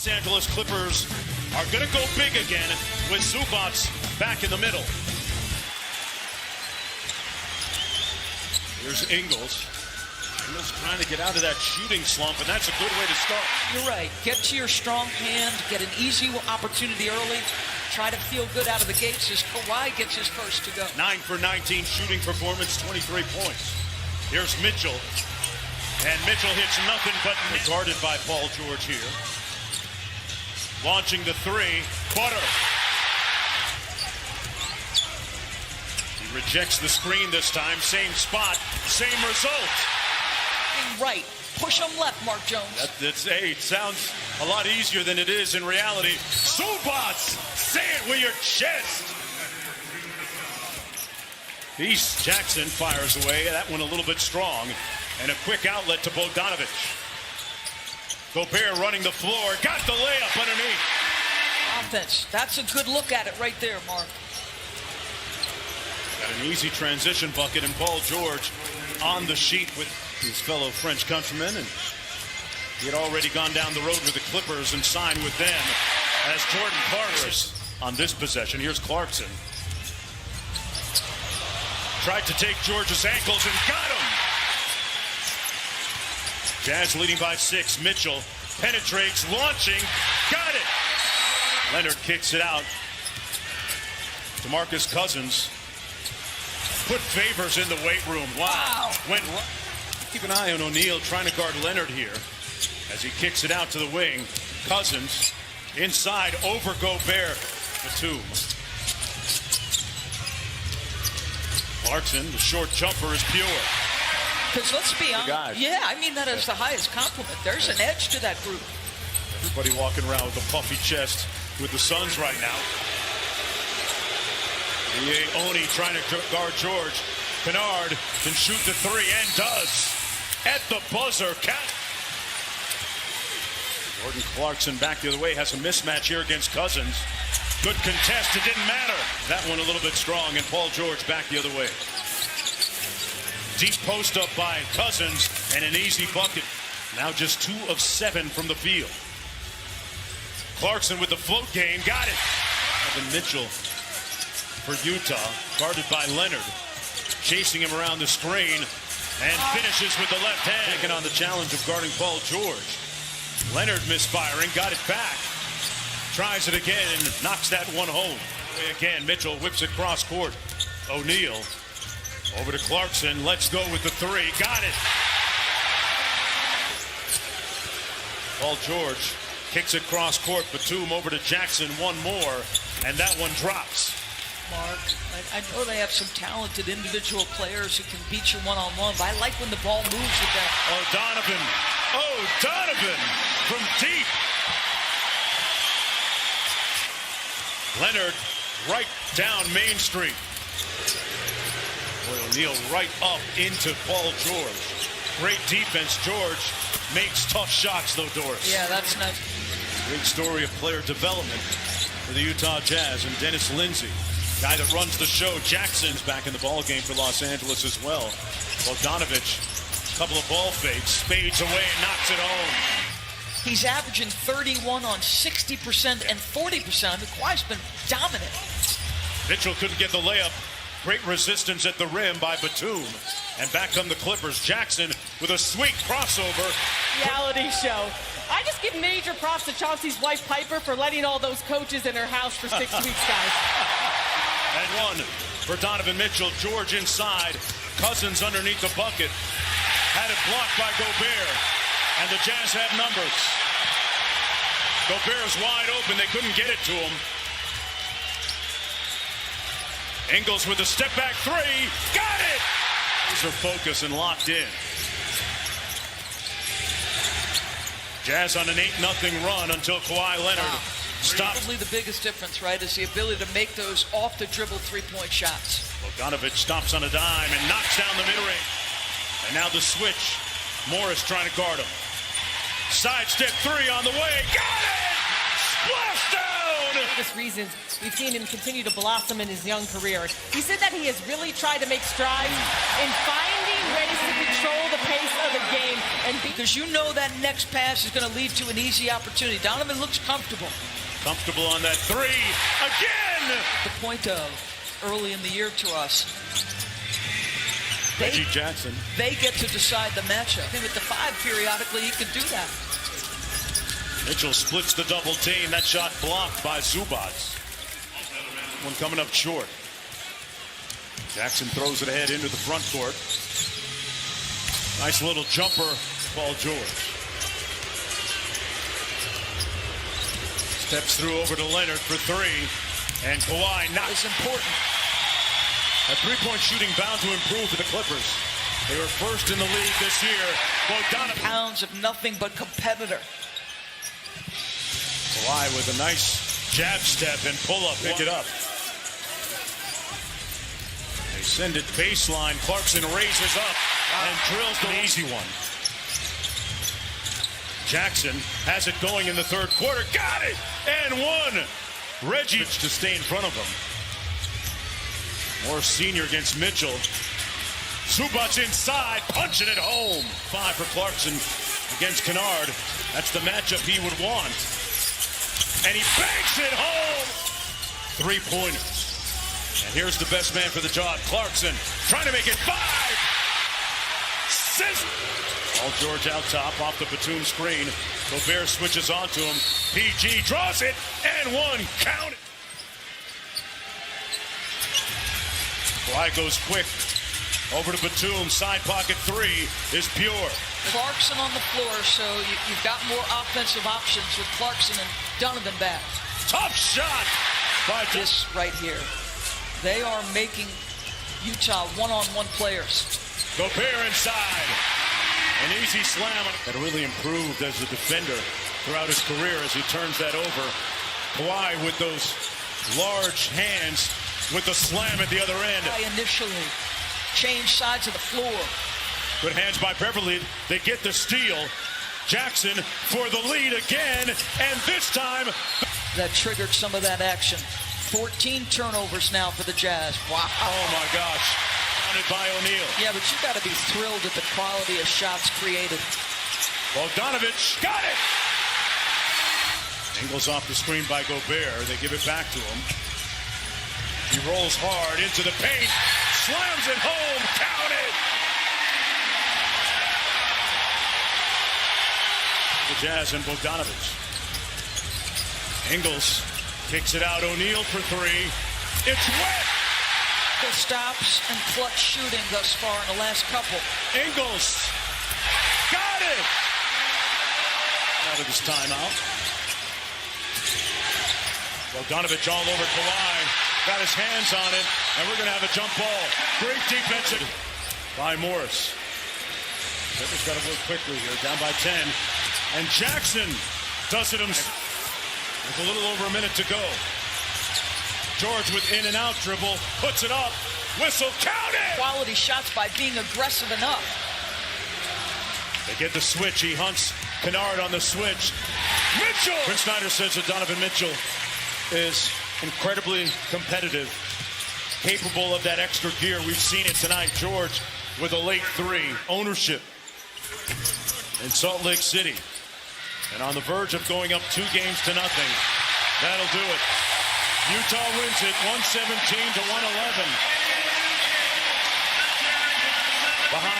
Los Angeles Clippers are going to go big again with Zubac back in the middle. Here's Ingles. Ingles trying to get out of that shooting slump, and that's a good way to start. You're right. Get to your strong hand, get an easy opportunity early, try to feel good out of the gates as Kawhi gets his first to go. 9 for 19 shooting performance, 23 points. Here's Mitchell, and Mitchell hits nothing but guarded by Paul George here. Launching the three, Butter. He rejects the screen this time, same spot, same result. Right, push him left, Mark Jones. It sounds a lot easier than it is in reality. Zubac, say it with your chest. East Jackson fires away, that one a little bit strong, and a quick outlet to Bogdanovich. Gobert running the floor, got the layup underneath. Offense, that's a good look at it right there, Mark. Got an easy transition bucket, and Paul George on the sheet with his fellow French countrymen, and he had already gone down the road with the Clippers and signed with them as Jordan Clarkson on this possession. Here's Clarkson. Tried to take George's ankles and got him. Jazz leading by 6. Mitchell penetrates, launching, got it. Leonard kicks it out. DeMarcus Cousins put Favors in the weight room. Wow. Keep an eye on O'Neal trying to guard Leonard here as he kicks it out to the wing. Cousins inside over Gobert. Batum. Clarkson, the short jumper is pure. Because let's be honest. Yeah, I mean that as the highest compliment. There's an edge to that group. Everybody walking around with a puffy chest with the Suns right now. Oni trying to guard George. Kennard can shoot the three and does. At the buzzer, Jordan Clarkson back the other way, has a mismatch here against Cousins. Good contest, it didn't matter. That one a little bit strong, and Paul George back the other way. Deep post up by Cousins, and an easy bucket. Now just 2 of 7 from the field. Clarkson with the float game, got it. Evan Mitchell for Utah, guarded by Leonard. Chasing him around the screen, and finishes with the left hand. Taking on the challenge of guarding Paul George. Leonard misfiring, got it back. Tries it again and knocks that one home. Again, Mitchell whips it cross court. O'Neal over to Clarkson. Let's go with the three. Got it. Paul George kicks it cross court. Batum over to Jackson. One more, and that one drops. Mark, I know they have some talented individual players who can beat you one-on-one, but I like when the ball moves with that. Donovan from deep. Leonard right down Main Street. O'Neal right up into Paul George. Great defense. George makes tough shots, though, Doris. Yeah, that's nice. Great story of player development for the Utah Jazz. And Dennis Lindsey, guy that runs the show. Jackson's back in the ball game for Los Angeles as well. Bogdanovich, a couple of ball fakes, fades away and knocks it home. He's averaging 31 on 60% and 40%. Kawhi's been dominant. Mitchell couldn't get the layup. Great resistance at the rim by Batum. And back come the Clippers. Jackson with a sweet crossover. Reality show. I just give major props to Chauncey's wife, Piper, for letting all those coaches in her house for 6 weeks, guys. And one for Donovan Mitchell. George inside. Cousins underneath the bucket. Had it blocked by Gobert. And the Jazz have numbers. Gobert's wide open. They couldn't get it to him. Ingles with a step-back three. Got it! These are focused and locked in. Jazz on an 8-0 run until Kawhi Leonard stops. Probably the biggest difference, right, is the ability to make those off-the-dribble three-point shots. Bogdanovich stops on a dime and knocks down the mid-range. And now the switch. Morris trying to guard him. Sidestep three on the way. Got it! Splash down! obvious reasons, we've seen him continue to blossom in his young career. He said that he has really tried to make strides in finding ways to control the pace of the game. And because you know that next pass is going to lead to an easy opportunity. Donovan looks comfortable. Comfortable on that three. Again! The point of early in the year to us. Reggie Jackson. They get to decide the matchup. Him at the 5 periodically, he can do that. Mitchell splits the double team. That shot blocked by Zubac. One coming up short. Jackson throws it ahead into the front court. Nice little jumper, Paul George. Steps through over to Leonard for 3. And Kawhi It's important. A three-point shooting bound to improve for the Clippers. They were first in the league this year. Bogdanovic. Pounds of nothing but competitor. Kawhi with a nice jab step and pull-up, pick it up. They send it baseline. Clarkson raises up and drills the easy one. Jackson has it going in the third quarter. Got it! And one! Reggie to stay in front of him. More senior against Mitchell. Zubac inside, punching it home. 5 for Clarkson against Kennard. That's the matchup he would want. And he banks it home. 3-pointers. And here's the best man for the job, Clarkson, trying to make it 5. Paul George out top, off the Batum screen. Gobert switches onto him. PG draws it, and one. Count it. Kawhi goes quick. Over to Batum. Side pocket 3 is pure. Clarkson on the floor, so you've got more offensive options with Clarkson and Donovan back. Tough shot by this right here. They are making Utah one-on-one players. Gobert inside. An easy slam that really improved as a defender throughout his career as he turns that over. Kawhi with those large hands with the slam at the other end. Initially change sides of the floor. Good hands by Beverly. They get the steal. Jackson for the lead again, and this time that triggered some of that action. 14 turnovers now for the Jazz. Wow. Oh my gosh. Counted by O'Neal. Yeah, but you got to be thrilled at the quality of shots created. Bogdanovic got it. Ingles off the screen by Gobert. They give it back to him. He rolls hard into the paint. Slams it home. Count it. The Jazz and Bogdanovic. Ingles kicks it out. O'Neal for 3. It's wet. The stops and clutch shooting thus far in the last couple. Ingles got it. Out of his timeout. Bogdanovic all over Kawhi. Got his hands on it, and we're going to have a jump ball. Great defense by Morris. Clippers got to work quickly here, down by 10. And Jackson does it himself. With a little over a minute to go. George with in and out dribble, puts it up. Whistle, count it! Quality shots by being aggressive enough. They get the switch. He hunts Kennard on the switch. Mitchell! Chris Snyder says that Donovan Mitchell is incredibly competitive, capable of that extra gear. We've seen it tonight. George with a late 3. Ownership in Salt Lake City. And on the verge of going up 2 games to nothing. That'll do it. Utah wins it 117 to 111. Behind